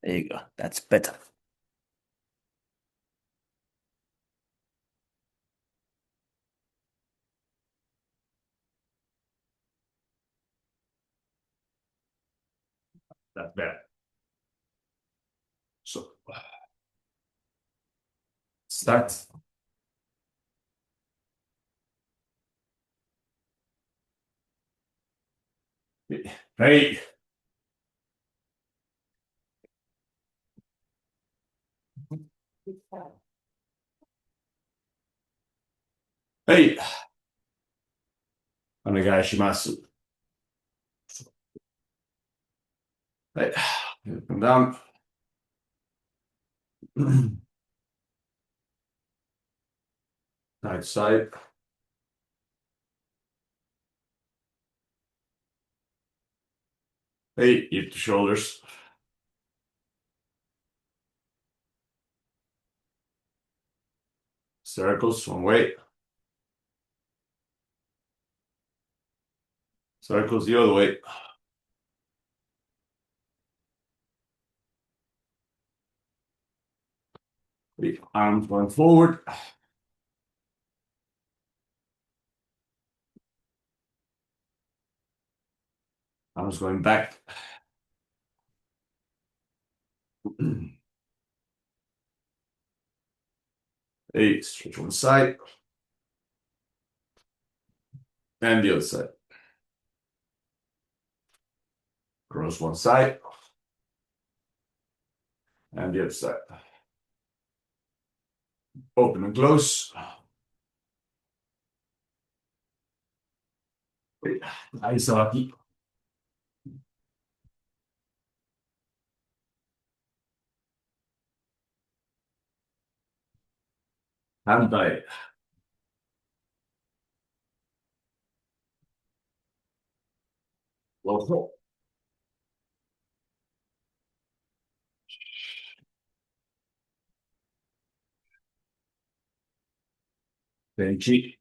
There you go. That's better. That's better. So start. Hey, hey. Onegai shimasu. Hey, come down. Side to side. Hey, lift the shoulders. Circles one way. Circles the other way. The arms going forward. Arms going back. Hey, stretch one side and the other side. Cross one side and the other side. Open and close. Aisaki. Handai. Low. Benchi.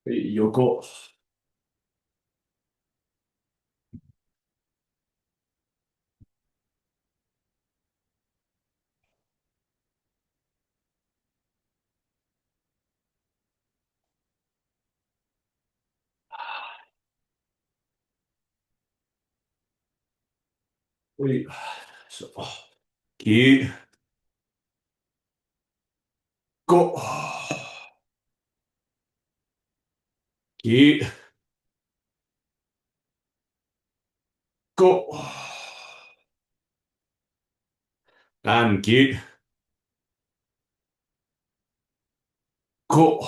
Yoko. So, ki, go, ki, go, and ki, go.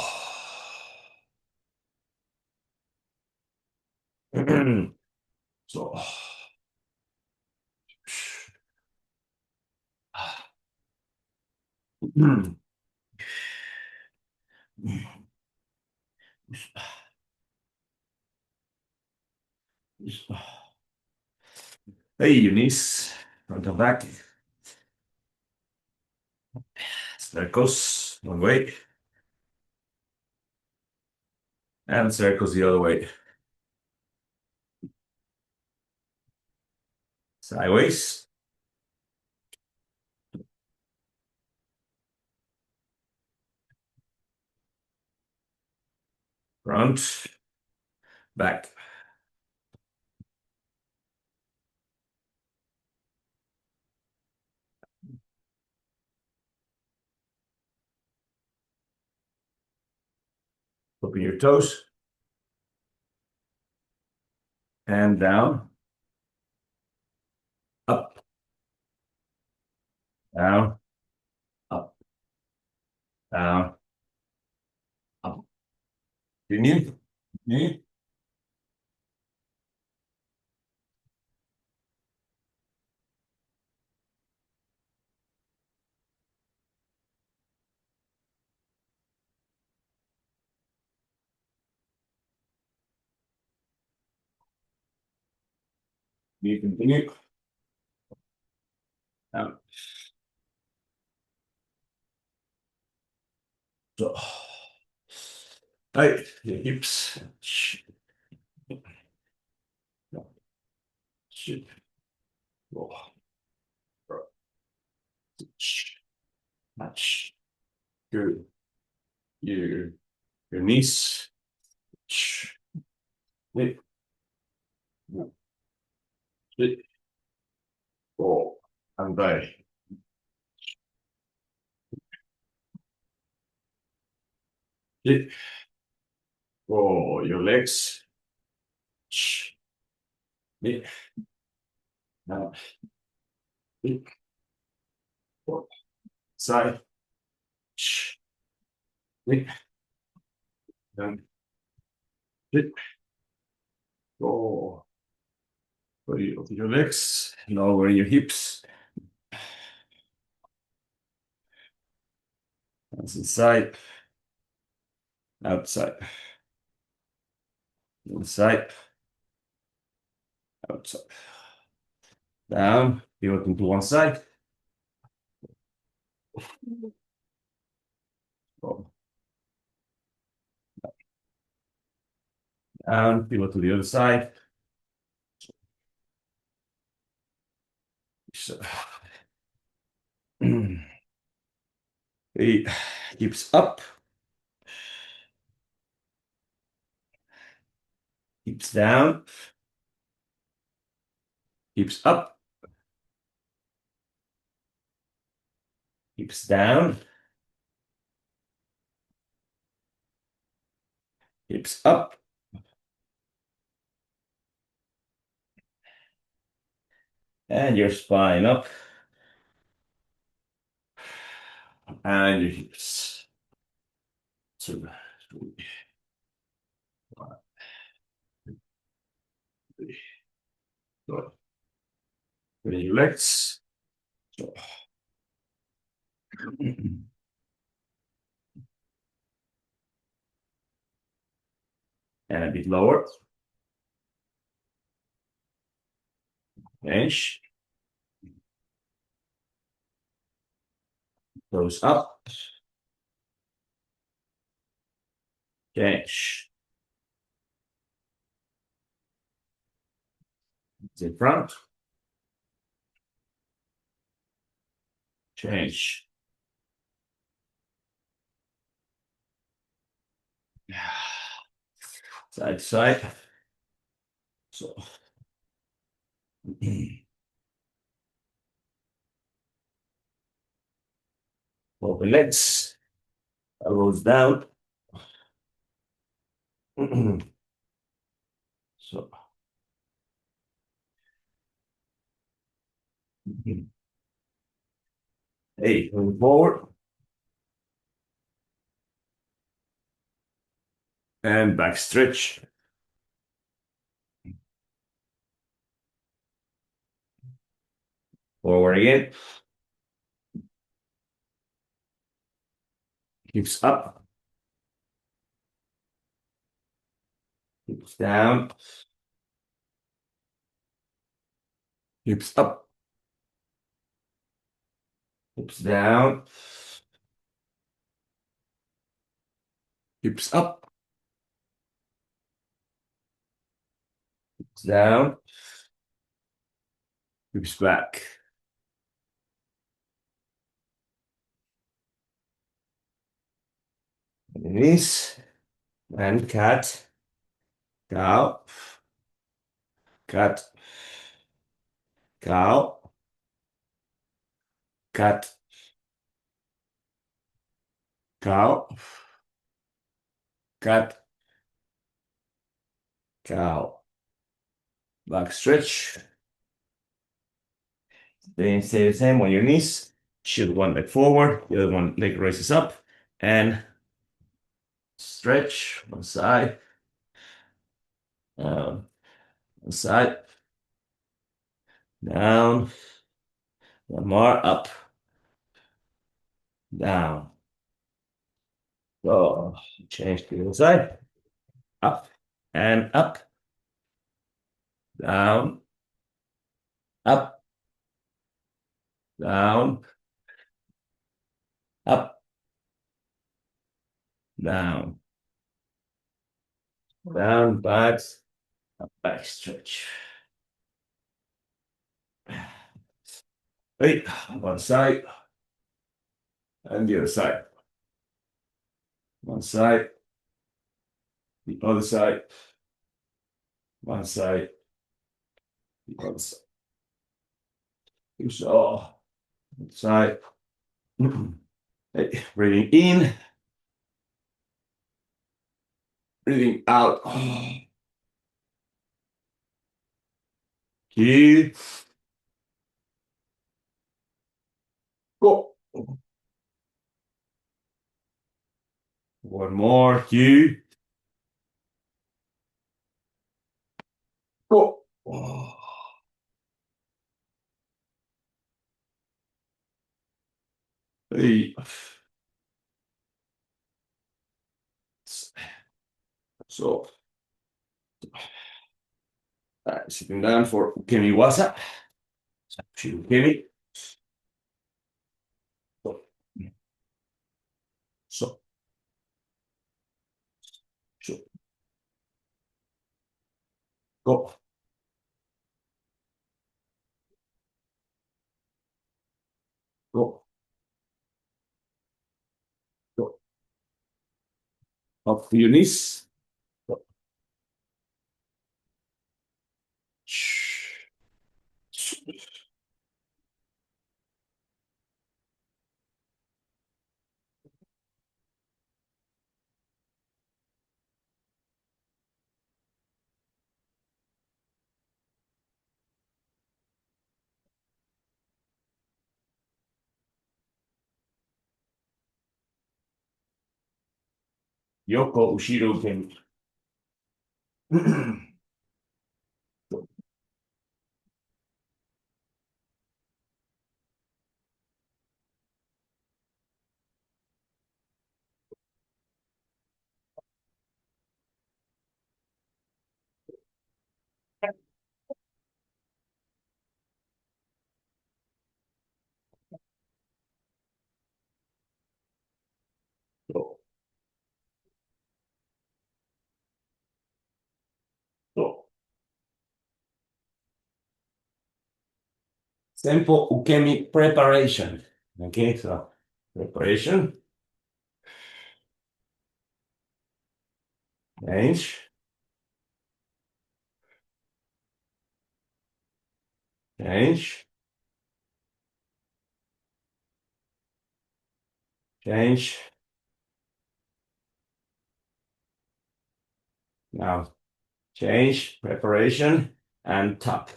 So, hey, Eunice, welcome back. Circles one way and circles the other way. Sideways, front, back. Open your toes and down, up, down, up, down, up. Continue, continue. You continue. Down. So, right, your hips. Match. Good. Your knees. Hip. Hip. Oh, and back. Hip. Oh, your legs. Hip. Now, hip. Oh, side. Hip. And hip. Oh, your legs. Lower your hips. That's inside. Outside. Inside. Outside. Down. Pivoting to one side. Oh, down. Pivot to the other side. So, he keeps up. Keeps down. Keeps up. Keeps down. Keeps up. And your spine up. And your hips. 2, 3, 5, 3. Good. With your legs. So. And a bit lower. Bench. Goes up. Change. It's in front. Change. Side to side. So. Open legs. Elbows down. So. Hey, moving forward. And back stretch. Forward again. Hips up. Hips down. Hips up. Hips down. Hips up. Hips down. Hips back. Knees. And cat. Cow. Cat. Cow. Cat. Cow. Cat. Cow. Back stretch. Then stay the same on your knees. Shield one leg forward, the other one leg raises up, and stretch one side, one side, down, one more, up, down. So change to the other side, up and up, down, up, down, up, down, down, back stretch. Hey, one side and the other side. One side, the other side, one side, the other side. So, one side. Hey, breathing in, breathing out. Here, go. One more. Here, go. Hey. So, sitting down for Ukemi Wasa. Ukemi. So, so, so, go, go, go. Up to your knees. Go. Yoko Ushiro Ukemi. Go, go. Simple Ukemi preparation. Okay, so preparation, change, change, change. Now change, preparation, and tuck.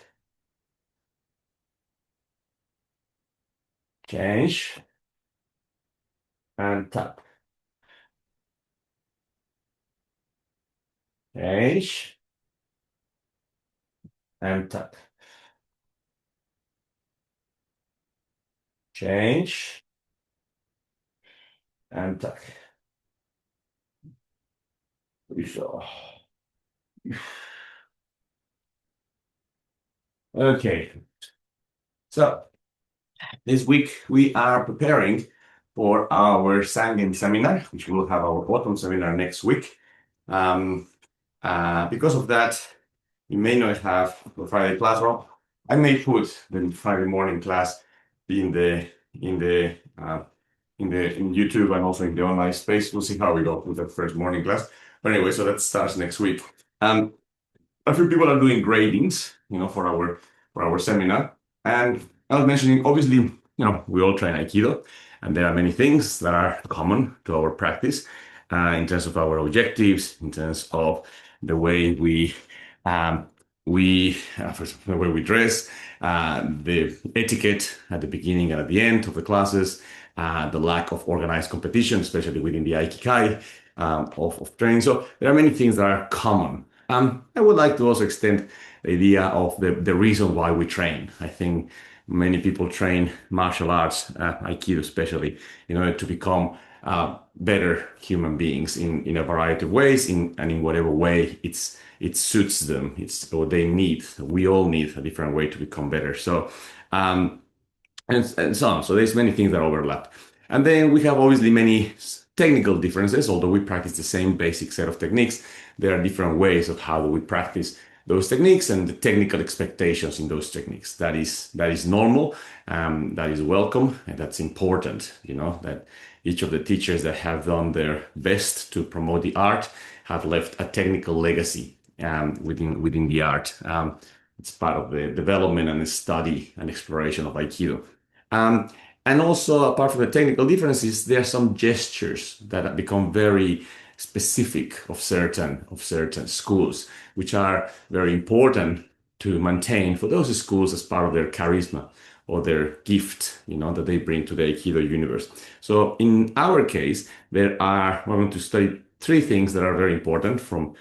Change and tuck. Change and tuck. Change and tuck. So, okay. So this week we are preparing for our Sangen seminar, which we will have our autumn seminar next week. Because of that, you may not have the Friday class. Well, I may put the Friday morning class in the in the in YouTube and also in the online space. We'll see how we go with the first morning class. But anyway, so that starts next week. A few people are doing gradings, for our seminar. And I was mentioning, obviously, we all train Aikido, and there are many things that are common to our practice in terms of our objectives, in terms of the way first, the way we dress, the etiquette at the beginning and at the end of the classes, the lack of organized competition, especially within the Aikikai of training. So there are many things that are common. I would like to also extend the idea of the reason why we train. I think many people train martial arts, Aikido especially, in order to become better human beings in a variety of ways, and in whatever way it suits them. It's what they need. We all need a different way to become better. So, and so on. So there's many things that overlap. And then we have obviously many technical differences, although we practice the same basic set of techniques. There are different ways of how we practice those techniques and the technical expectations in those techniques. That is normal, that is welcome, and that's important. That each of the teachers that have done their best to promote the art have left a technical legacy within the art. It's part of the development and the study and exploration of Aikido. Um, and also, apart from the technical differences, there are some gestures that have become very specific of certain schools, which are very important to maintain for those schools as part of their charisma or their gift, that they bring to the Aikido universe. So in our case, we're going to study three things that are very important from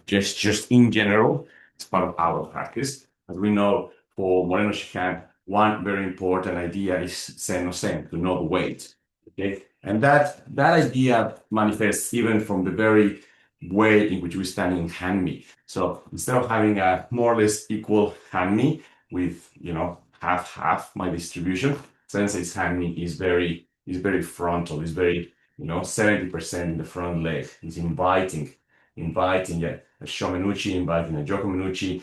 gestures in general. It's part of our practice. As we know, for Moreno Shikan, one very important idea is sen no sen, to know the weight. Okay, and that idea manifests even from the very way in which we stand in hanmi. So instead of having a more or less equal hanmi with half my distribution, Sensei's hanmi is very frontal. Is very 70% in the front leg. It's inviting a shomenuchi, inviting a jokomenuchi,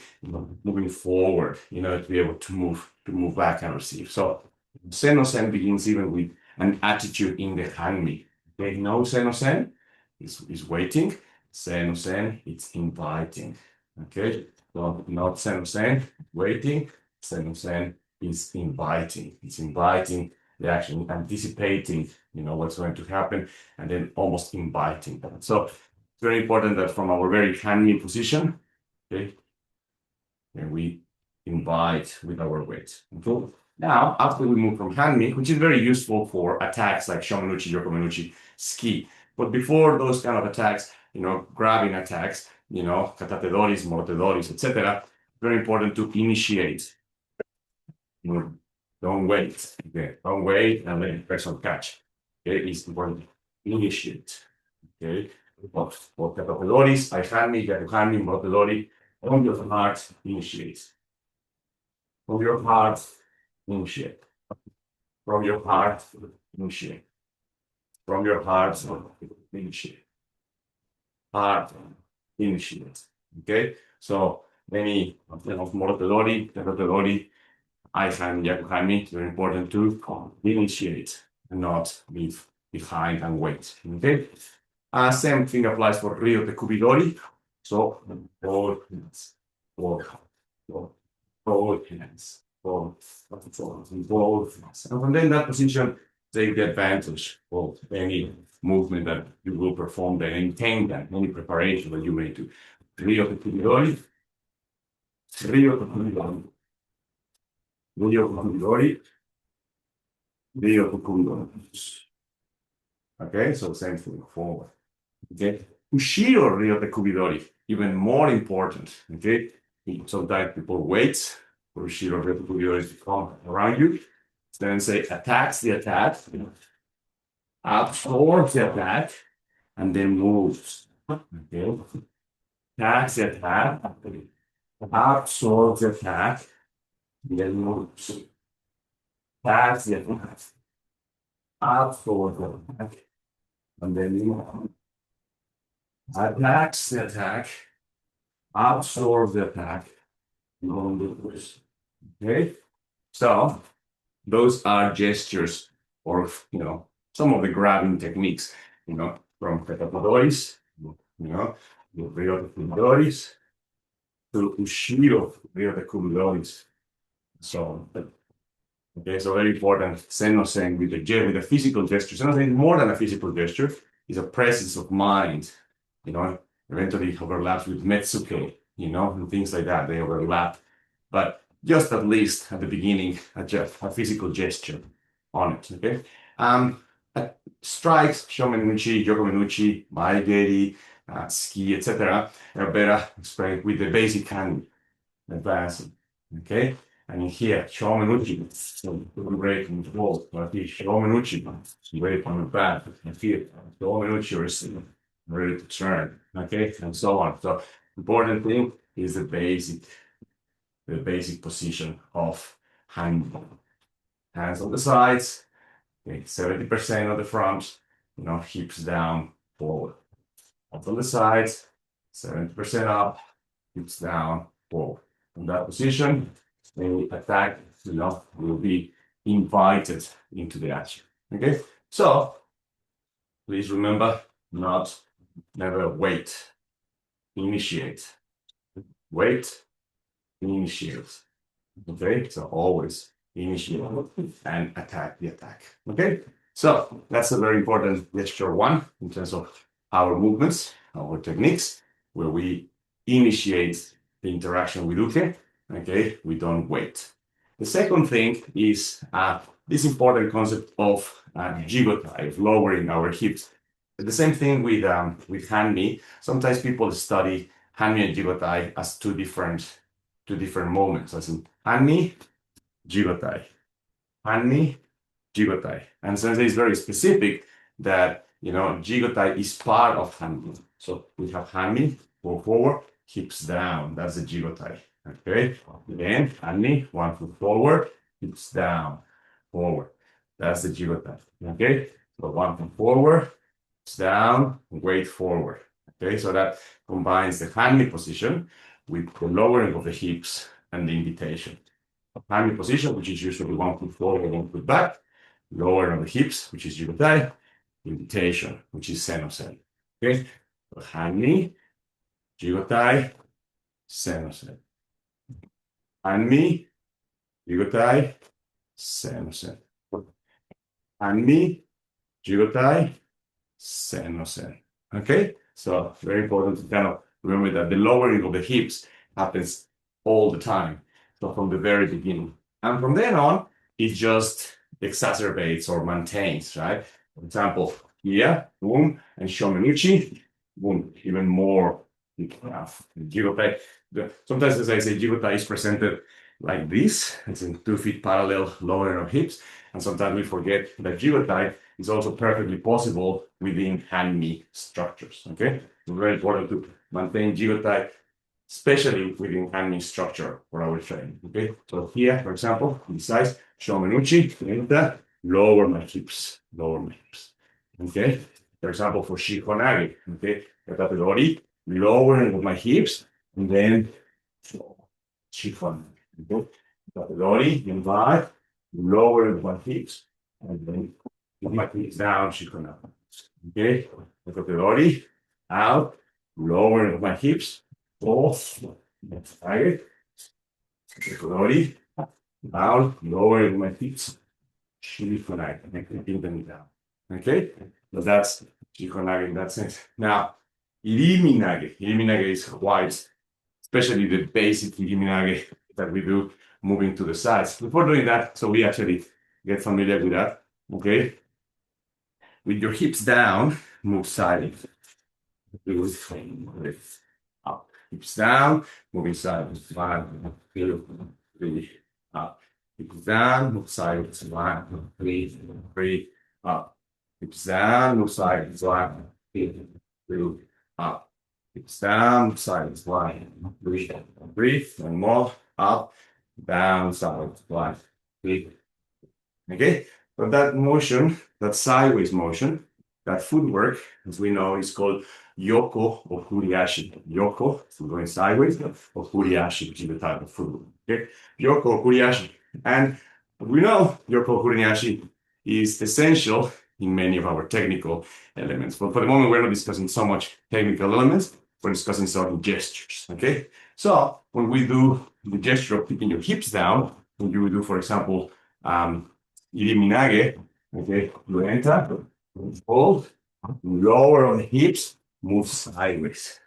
moving forward, to be able to move back and receive. So sen no sen begins even with an attitude in the hanmi. Okay, no sen no sen is waiting. Sen no sen, it's inviting. Okay, so not sen no sen, waiting. Sen no sen is inviting. It's inviting the action, anticipating, what's going to happen, and then almost inviting them. So it's very important that from our very hanmi position, okay, and we invite with our weight. Okay? Now, after we move from hanmi, which is very useful for attacks like shomenuchi, yokomenuchi, ski. But before those kind of attacks, grabbing attacks, katatedoris, morotedoris, etc., very important to initiate. Don't wait. Okay, don't wait and let the person catch. Okay, it's important to initiate. Okay, for katatedoris, aihanmi, yakuhanmi, morotedori, from your heart, initiate. From your heart, initiate. From your heart, initiate. From your heart, initiate. Heart, initiate. Okay, so many morotedori, katatedoris, aihanmi, yakuhanmi, it's very important to initiate and not leave behind and wait. Okay, same thing applies for Rio de Kubidori. So both hands, both hands, both hands. And from then that position, take the advantage of any movement that you will perform there, any preparation that you may do. Rio de Kubidori, Rio de Kubidori, Rio de Kubidori, Rio de Kubidori. Okay, so same thing forward. Okay, Ushiro Rio de Kubidori, even more important. Okay, sometimes people wait for Ushiro Rio de Kubidori to come around you. Then say attacks the attack, absorbs the attack, and then moves. Okay, attacks the attack, absorbs the attack, and then moves. Attacks the attack, absorbs the attack, and then moves. Attacks the attack, absorbs the attack, and then moves. Okay, so those are gestures or some of the grabbing techniques, from katatedoris, Rio de Kubidori to Ushiro Rio de Kubidori. So okay, so very important. Sen no sen with the physical gesture. Sen no sen is more than a physical gesture. It's a presence of mind. Eventually overlaps with metsuke. And things like that. They overlap, but just at least at the beginning, a physical gesture on it. Okay. Strikes, shomenuchi, yokomenuchi, maegeri, ski, etc. are better explained with the basic hand advancing. Okay. And in here, Shomenuchi, so break and fold. But here, Shomenuchi, break on the back. And here, Shomenuchi, ready to turn. Okay, and so on. So important thing is the basic position of hand. Hands on the sides, okay, 70% of the front, hips down, forward. Up on the sides, 70% up, hips down, forward. In that position, any attack, will be invited into the action. Okay, so please remember, never wait, initiate, wait, initiate. Okay, so always initiate and attack the attack. Okay, so that's a very important gesture one in terms of our movements, our techniques, where we initiate the interaction with Uke. Okay, we don't wait. The second thing is this important concept of jigotai, of lowering our hips. The same thing with hanmi. Sometimes people study hanmi and jigotai as two different moments, as in hanmi, jigotai, hanmi, jigotai. And sensei is very specific that jigotai is part of hanmi. So we have hanmi, go forward, hips down. That's the jigotai. Okay. Again, hanmi, 1 foot forward, hips down, forward. That's the jigotai. Okay. So 1 foot forward, hips down, weight forward. Okay. So that combines the hanmi position with the lowering of the hips and the invitation. Hanmi position, which is usually 1 foot forward, 1 foot back, lower on the hips, which is jigotai, invitation, which is sen-no-sen. Okay, so hanmi, jigotai, sen-no-sen. Hanmi, jigotai, sen-no-sen. Hanmi, jigotai, sen-no-sen. Okay, so very important to kind of remember that the lowering of the hips happens all the time. So from the very beginning. And from then on, it just exacerbates or maintains, right? For example, here, boom, and Shomenuchi, boom, even more. Jigotai. Sometimes, as I say, jigotai is presented like this. It's in 2 feet parallel, lowering of hips. And sometimes we forget that jigotai is also perfectly possible within hanmi structures. Okay, it's very important to maintain jigotai, especially within hanmi structure for our training. Okay, so here, for example, this size, Shomenuchi, lower my hips, Okay, for example, for Shikonage, okay, Tatedori, lowering of my hips, and then Shikon. Okay, Tatedori, invite, lowering of my hips, and then my hips down, Shikonage. Okay, Tatedori, out, lowering of my hips, off, tired, Tatedori, down, lowering my hips, Shikonage, and keeping them down. Okay, so that's Shikonage in that sense. Now, Iriminage. Iriminage is quite, especially the basic Iriminage that we do moving to the sides. Before doing that, so we actually get familiar with that. Okay, with your hips down, move sideways. Up, hips down, moving sideways. 1, 2, 3, up. Hips down, move sideways. 1, 2, 3, up. Hips down, move sideways. 1, 2, 3, up. Hips down, move sideways. 1, 2, 3, one more. Up, down, sideways. 1, 2. Okay, but that motion, that sideways motion, that footwork, as we know, is called yoko or kuriashi. Yoko, so going sideways, or kuriashi, which is the type of footwork. Okay, yoko or kuriashi. And we know yoko kuriashi is essential in many of our technical elements. But for the moment, we're not discussing so much technical elements. We're discussing certain gestures. Okay, so when we do the gesture of keeping your hips down, when you do, for example, Iriminage, okay, you enter, hold, lower on the hips, move sideways.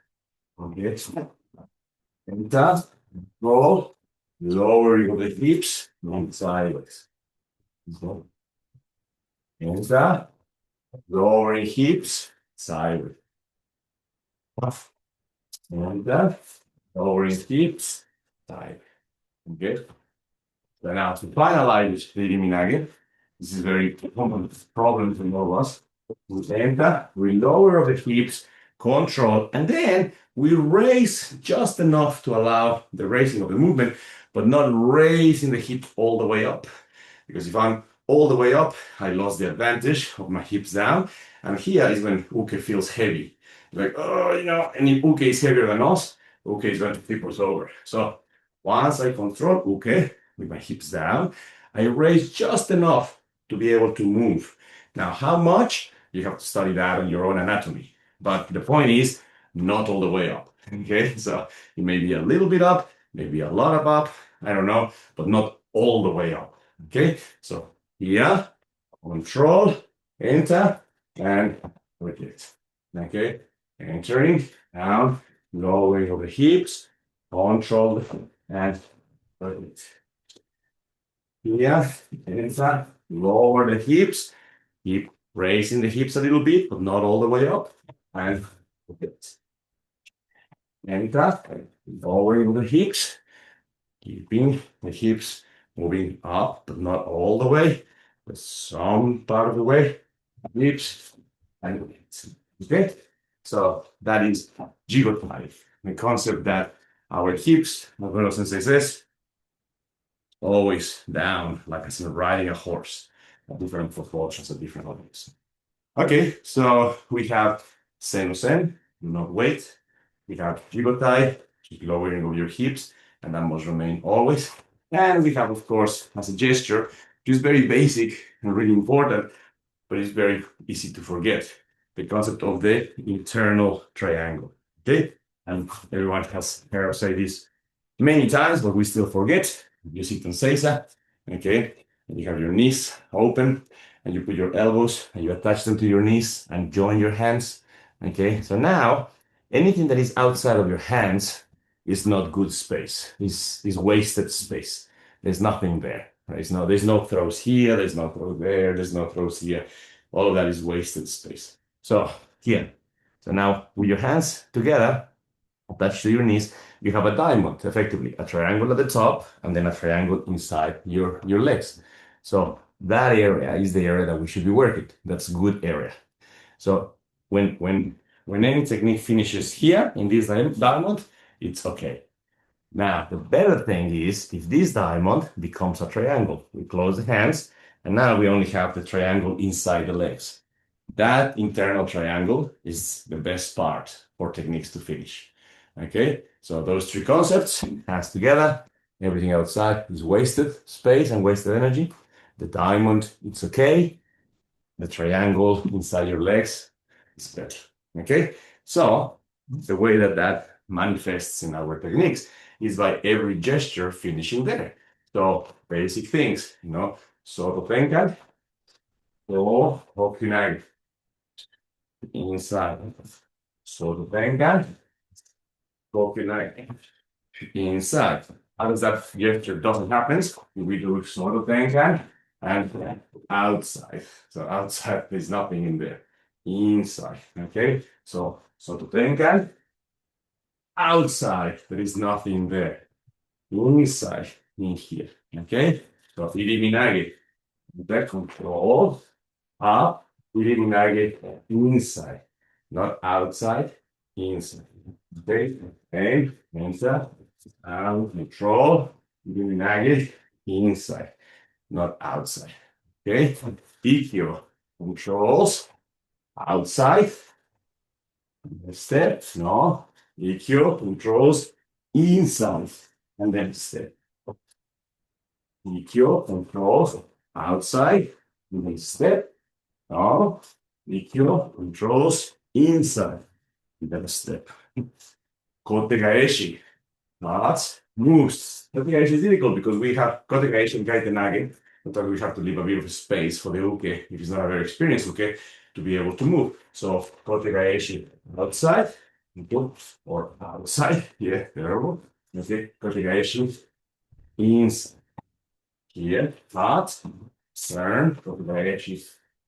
Okay, enter, roll, lowering of the hips, move sideways. So, enter, lowering hips, sideways. Enter, lowering hips, sideways. Okay. So now to finalize the Minage, this is very common problem for all of us. We enter, we lower the hips, control, and then we raise just enough to allow the raising of the movement, but not raising the hip all the way up. Because if I'm all the way up, I lost the advantage of my hips down. And here is when uke feels heavy. Like, oh, and if uke is heavier than us, uke is going to tip us over. So once I control uke with my hips down, I raise just enough to be able to move. Now, how much? You have to study that on your own anatomy. But the point is, not all the way up. Okay, so it may be a little bit up, maybe a lot of up, I don't know, but not all the way up. Okay, so here, control, enter, and repeat. Okay, entering, down, lowering of the hips, control, and repeat. Here, enter, lower the hips, keep raising the hips a little bit, but not all the way up, and repeat. Enter, lowering the hips, keeping the hips moving up, but not all the way, but some part of the way, hips and legs. Okay, so that is jigotai, the concept that our hips, as Bruno Sensei says, always down, like I said, riding a horse, different proportions at different levels. Okay, so we have sen no sen, do not wait. We have jigotai, keep lowering of your hips, and that must remain always. And we have, of course, as a gesture, which is very basic and really important, but it's very easy to forget, the concept of the internal triangle. Okay, and everyone has heard us say this many times, but we still forget. You sit on Seiza, okay, and you have your knees open, and you put your elbows and you attach them to your knees and join your hands. Okay, so now anything that is outside of your hands is not good space, is wasted space. There's nothing there. Right? There's no throws here, there's no throws there, there's no throws here. All of that is wasted space. So here. So now with your hands together, attached to your knees, you have a diamond, effectively, a triangle at the top, and then a triangle inside your legs. So that area is the area that we should be working. That's a good area. So when any technique finishes here in this diamond, it's okay. Now, the better thing is if this diamond becomes a triangle. We close the hands, and now we only have the triangle inside the legs. That internal triangle is the best part for techniques to finish. Okay, so those three concepts, hands together, everything outside is wasted space and wasted energy. The diamond, it's okay. The triangle inside your legs is better. Okay, so the way that manifests in our techniques is by every gesture finishing there. So basic things, Soto Tenkan or Hokunai inside. Soto Tenkan, Hokunai inside. How does that gesture doesn't happen? We do Soto Tenkan and outside. So outside, there's nothing in there. Inside, okay? So Soto Tenkan, outside, there is nothing there. Inside, in here, okay? So Iriminage, that control, up, Iriminage, inside, not outside, inside. Okay, and enter, out, control, Iriminage, inside, not outside. Okay, EQ controls outside, step, no, EQ controls inside, and then step. EQ controls outside, and then step, no, EQ controls inside, and then step. Kote gaeshi, that moves. Kote gaeshi is difficult because we have kote gaeshi and kaite nage. Sometimes we have to leave a bit of space for the uke, if it's not a very experienced uke, to be able to move. So kote gaeshi outside, or outside, yeah, terrible. Okay, kote gaeshi inside. Here, flat, turn, kote gaeshi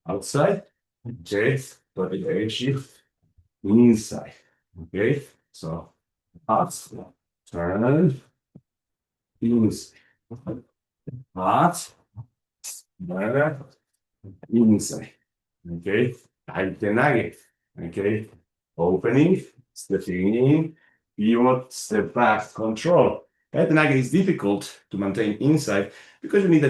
outside, okay, kote gaeshi inside. Okay, so flat, turn, inside. Heart, inside. Okay, Aikikai. Okay, opening, stepping in, pivot, step back, control. Aikikai is difficult to maintain inside because you need to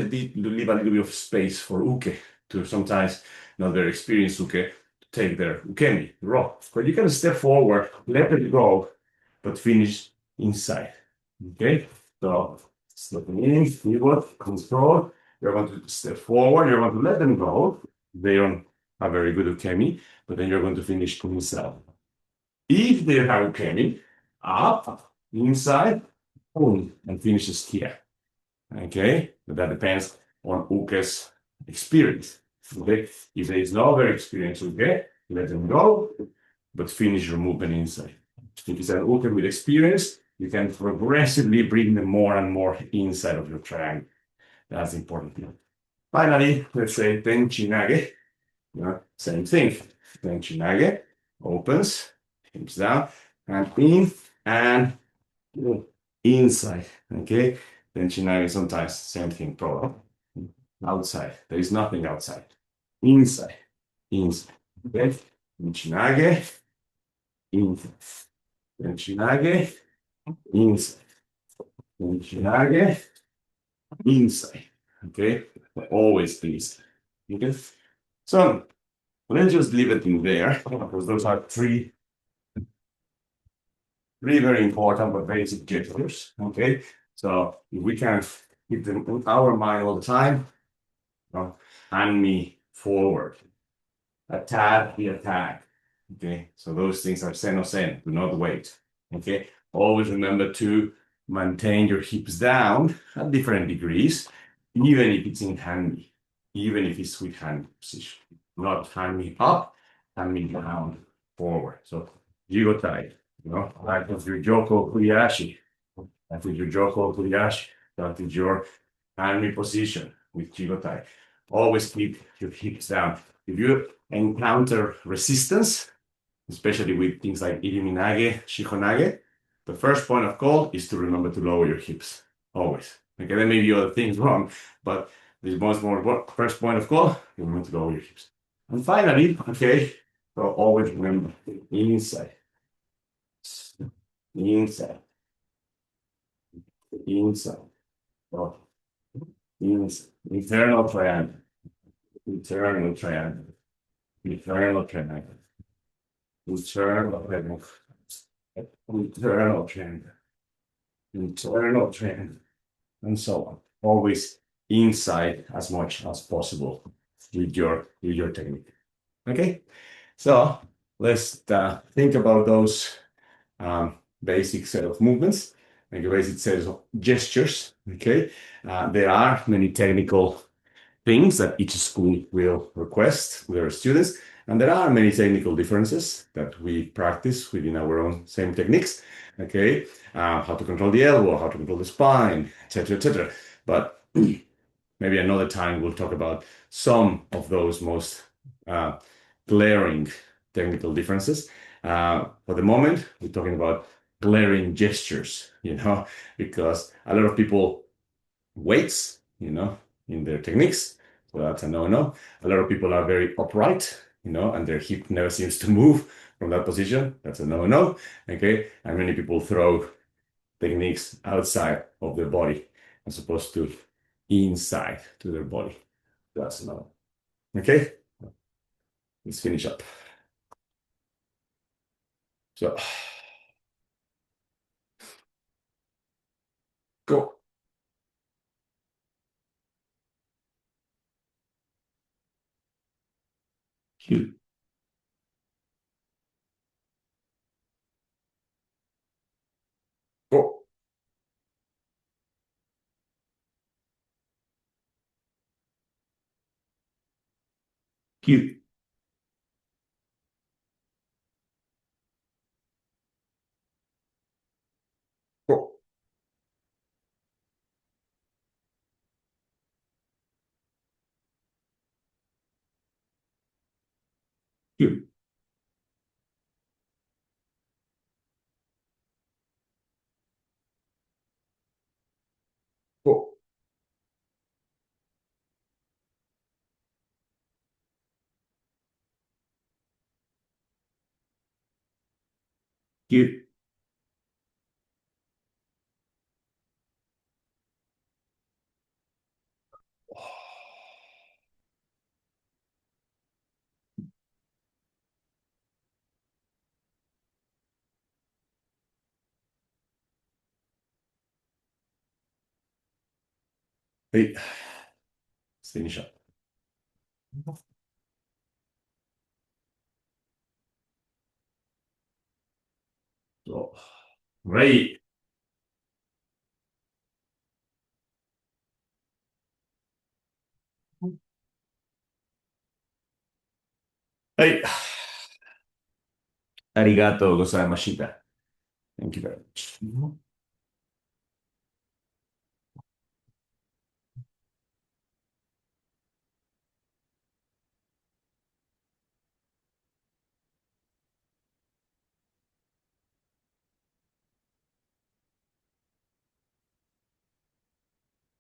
leave a little bit of space for uke to sometimes not very experienced uke to take their ukemi raw. But you can step forward, let it go, but finish inside. Okay, so stepping in, pivot, control. You're going to step forward. You're going to let them go. They don't have very good ukemi, but then you're going to finish inside. If they have ukemi, up, inside, boom, and finishes here. Okay, but that depends on uke's experience. Okay, if there is no very experienced uke, let them go, but finish your movement inside. If it's an uke with experience, you can progressively bring them more and more inside of your triangle. That's important. Finally, let's say tenchinage. Same thing. Tenchinage opens, hips down, and in, and inside. Okay. Tenchinage sometimes same thing, probably. Outside. There is nothing outside. Inside. Inside. Okay. Tenchinage, inside. Tenchinage, inside. Tenchinage, inside. Okay. Always inside. Okay. So let's just leave it in there because those are three very important but basic gestures. Okay, so if we can keep them in our mind all the time, hand me forward, attack the attack. Okay, so those things are sen o sen, do not wait. Okay, always remember to maintain your hips down at different degrees, even if it's in hand me, even if it's with hand position. Not hand me up, hand me down, forward. So jigotai, like with your Joko Kuriashi, like with your Joko Kuriashi, that is your hand me position with jigotai. Always keep your hips down. If you encounter resistance, especially with things like iriminage, shihonage, the first point of call is to remember to lower your hips. Always. Okay, there may be other things wrong, but the most more first point of call, you remember to lower your hips. And finally, okay, so always remember inside, inside, inside, oh, inside, internal triangle, internal triangle, internal triangle, internal triangle, internal triangle, internal triangle, and so on. Always inside as much as possible with your technique. Okay, so let's think about those basic set of movements, like a basic set of gestures. Okay, there are many technical things that each school will request with their students, and there are many technical differences that we practice within our own same techniques. Okay, how to control the elbow, how to control the spine, etc., etc. But maybe another time we'll talk about some of those most glaring technical differences. For the moment, we're talking about glaring gestures, because a lot of people waits, in their techniques. So that's a no-no. A lot of people are very upright, and their hip never seems to move from that position. That's a no-no. Okay. And many people throw techniques outside of their body as opposed to inside to their body. That's no. Okay. Let's finish up. So go. Q. Go. Q. Go. Q. Go. You. はい。失礼しました。そう。はい。はい。ありがとうございました。Thank you very much.